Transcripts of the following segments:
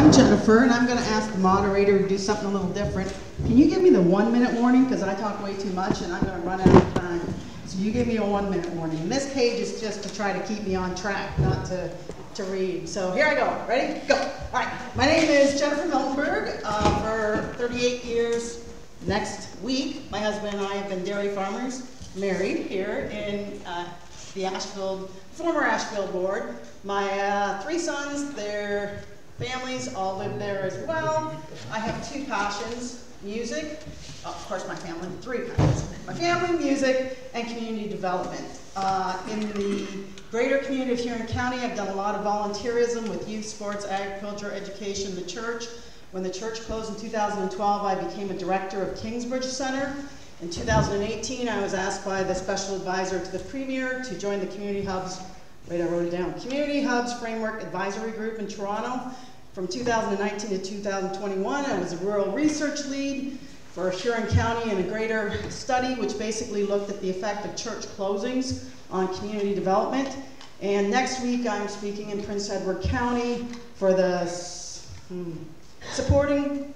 I'm Jennifer, and I'm going to ask the moderator to do something a little different. Can you give me the 1 minute warning? Because I talk way too much, and I'm going to run out of time. So you give me a 1 minute warning. And this page is just to try to keep me on track, not to read. So here I go. Ready? Go. All right. My name is Jennifer Miltenburg. For 38 years next week, my husband and I have been dairy farmers, married here in the Ashfield, former Ashfield Board. My 3 sons, their families all live there as well. I have 2 passions, music, of course my family, 3 passions. My family, music, and community development. In the greater community of Huron County, I've done a lot of volunteerism with youth, sports, agriculture, education, the church. When the church closed in 2012, I became a director of Kingsbridge Center. In 2018, I was asked by the special advisor to the Premier to join the Community Hubs, wait, I wrote it down, Community Hubs Framework Advisory Group in Toronto. From 2019 to 2021, I was a rural research lead for Huron County in a greater study, which basically looked at the effect of church closings on community development. And next week, I'm speaking in Prince Edward County for the supporting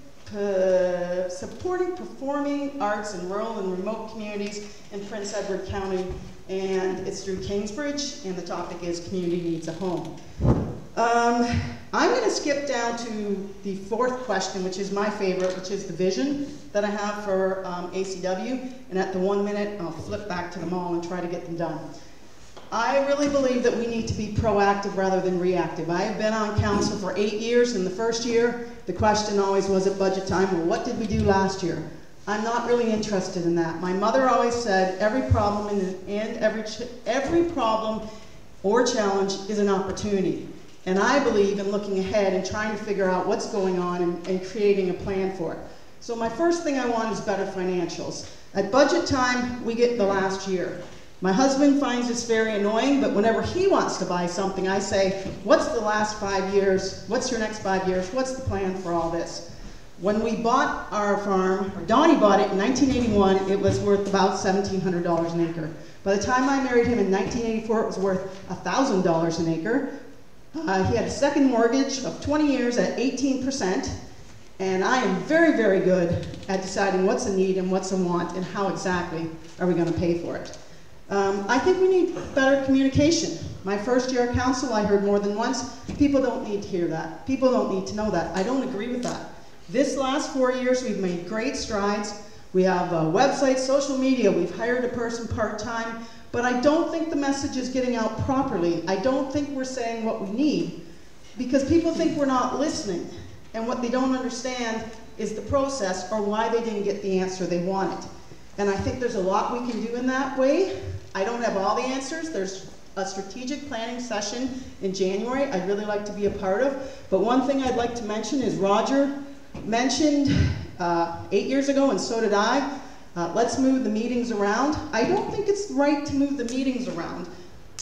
performing arts in rural and remote communities in Prince Edward County, and it's through Kingsbridge, and the topic is Community Needs a Home. I'm going to skip down to the 4th question, which is my favorite, which is the vision that I have for ACW, and at the 1 minute, I'll flip back to them all and try to get them done. I really believe that we need to be proactive rather than reactive. I have been on council for 8 years. In the first year, the question always was at budget time, well, what did we do last year? I'm not really interested in that. My mother always said every problem every problem or challenge is an opportunity. And I believe in looking ahead and trying to figure out what's going on and creating a plan for it. So my first thing I want is better financials. At budget time, we get the last year. My husband finds this very annoying, but whenever he wants to buy something, I say, what's the last 5 years? What's your next 5 years? What's the plan for all this? When we bought our farm, or Donnie bought it in 1981, it was worth about $1,700 an acre. By the time I married him in 1984, it was worth $1,000 an acre. He had a second mortgage of 20 years at 18%, and I am very, very good at deciding what's a need and what's a want and how exactly are we going to pay for it. I think we need better communication. My first year at council, I heard more than once, people don't need to hear that. People don't need to know that. I don't agree with that. This last 4 years, we've made great strides. We have a website, social media, we've hired a person part-time, but I don't think the message is getting out properly. I don't think we're saying what we need, because people think we're not listening, and what they don't understand is the process or why they didn't get the answer they wanted. And I think there's a lot we can do in that way. I don't have all the answers. There's a strategic planning session in January I'd really like to be a part of. But one thing I'd like to mention is Roger mentioned 8 years ago, and so did I, let's move the meetings around. I don't think it's right to move the meetings around,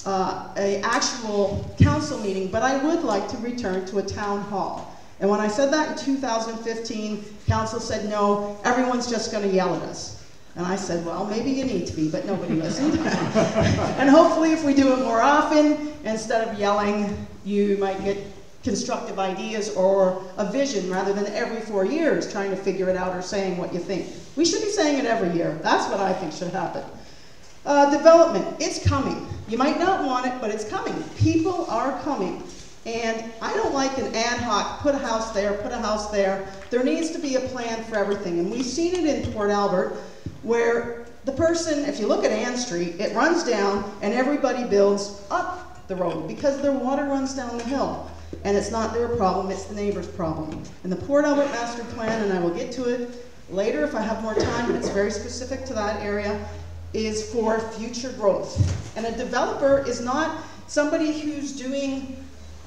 an actual council meeting, but I would like to return to a town hall. And when I said that in 2015, council said, no, everyone's just going to yell at us. And I said, well, maybe you need to be, but nobody listened. And hopefully if we do it more often, instead of yelling, you might get constructive ideas or a vision rather than every 4 years trying to figure it out or saying what you think. We should be saying it every year. That's what I think should happen. Development, it's coming. You might not want it, but it's coming. People are coming. And I don't like an ad hoc, put a house there, put a house there. There needs to be a plan for everything. And we've seen it in Port Albert, where the person, if you look at Ann Street, it runs down and everybody builds up the road because their water runs down the hill. And it's not their problem, it's the neighbor's problem. And the Port Albert Master Plan, and I will get to it later if I have more time, but it's very specific to that area, is for future growth. And a developer is not somebody who's doing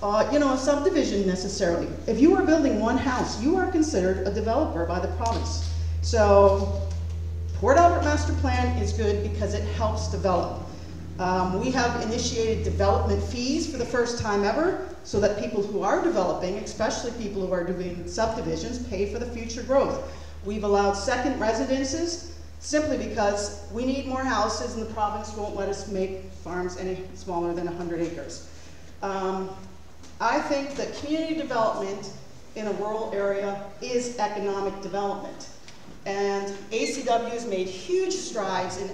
a subdivision necessarily. If you are building one house, you are considered a developer by the province. So Port Albert Master Plan is good because it helps develop. We have initiated development fees for the first time ever so that people who are developing, especially people who are doing subdivisions, pay for the future growth. We've allowed second residences simply because we need more houses and the province won't let us make farms any smaller than 100 acres. I think that community development in a rural area is economic development. And ACW has made huge strides in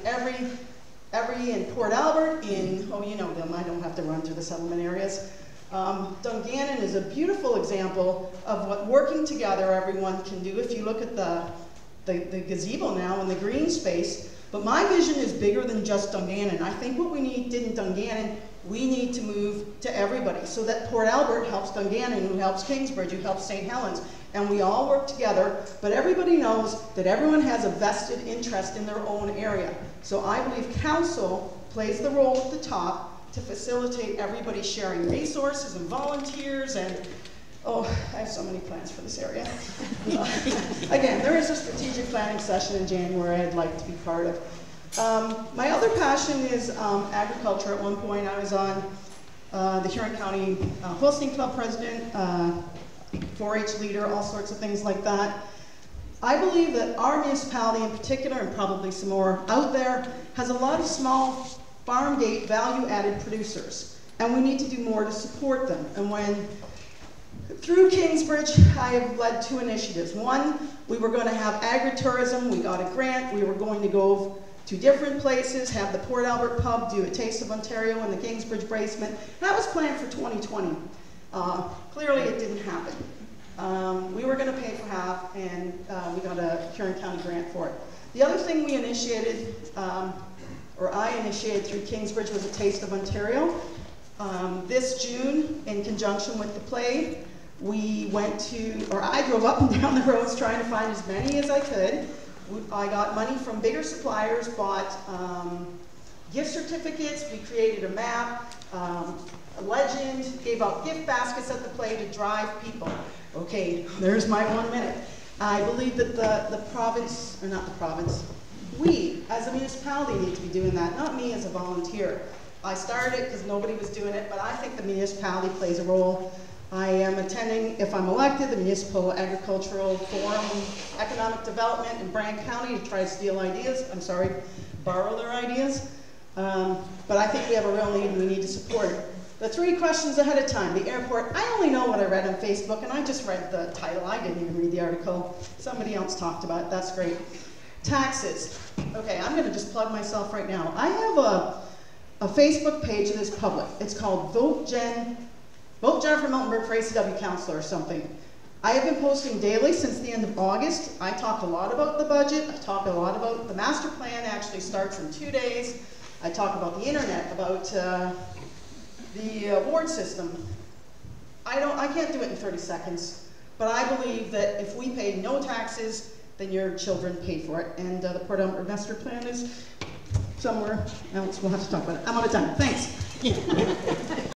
in Port Albert, oh, you know them, I don't have to run through the settlement areas. Dungannon is a beautiful example of what working together everyone can do. If you look at the gazebo now in the green space, but my vision is bigger than just Dungannon. I think what we did in Dungannon, we need to move to everybody so that Port Albert helps Dungannon, who helps Kingsbridge, who helps St. Helens, and we all work together, but everybody knows that everyone has a vested interest in their own area. So I believe council plays the role at the top to facilitate everybody sharing resources and volunteers and, oh, I have so many plans for this area. Again, there is a strategic planning session in January I'd like to be part of. My other passion is agriculture. At one point I was on the Huron County Hosting Club president, 4-H leader, all sorts of things like that. I believe that our municipality in particular, and probably some more out there, has a lot of small farm gate value-added producers, and we need to do more to support them. And through Kingsbridge, I have led 2 initiatives. One, we were going to have agritourism. We got a grant. We were going to go to different places, have the Port Albert pub do a Taste of Ontario in the Kingsbridge basement. That was planned for 2020. Clearly it didn't happen. We were going to pay for half, and we got a Huron County grant for it. The other thing we initiated, or I initiated through Kingsbridge, was a Taste of Ontario. This June, in conjunction with the play, we went to, or I drove up and down the roads trying to find as many as I could. I got money from bigger suppliers, bought gift certificates, we created a map, a legend, gave out gift baskets at the play to drive people. Okay, there's my 1 minute. I believe that the province, or not the province, we as a municipality need to be doing that, not me as a volunteer. I started it because nobody was doing it, but I think the municipality plays a role. I am attending, if I'm elected, the Municipal Agricultural Forum Economic Development in Brant County to try to steal ideas, borrow their ideas. But I think we have a real need and we need to support it. The 3 questions ahead of time. The airport, I only know what I read on Facebook, and I just read the title. I didn't even read the article. Somebody else talked about it. That's great. Taxes. Okay, I'm going to just plug myself right now. I have a Facebook page that is public. It's called Vote Jennifer Miltenburg for ACW Councilor or something. I have been posting daily since the end of August. I talk a lot about the budget. I talk a lot about the master plan. Actually starts in 2 days. I talk about the internet, about the award system. I can't do it in 30 seconds, but I believe that if we pay no taxes, then your children pay for it. And the Port Albert master plan is somewhere else. We'll have to talk about it. I'm out of time. Thanks.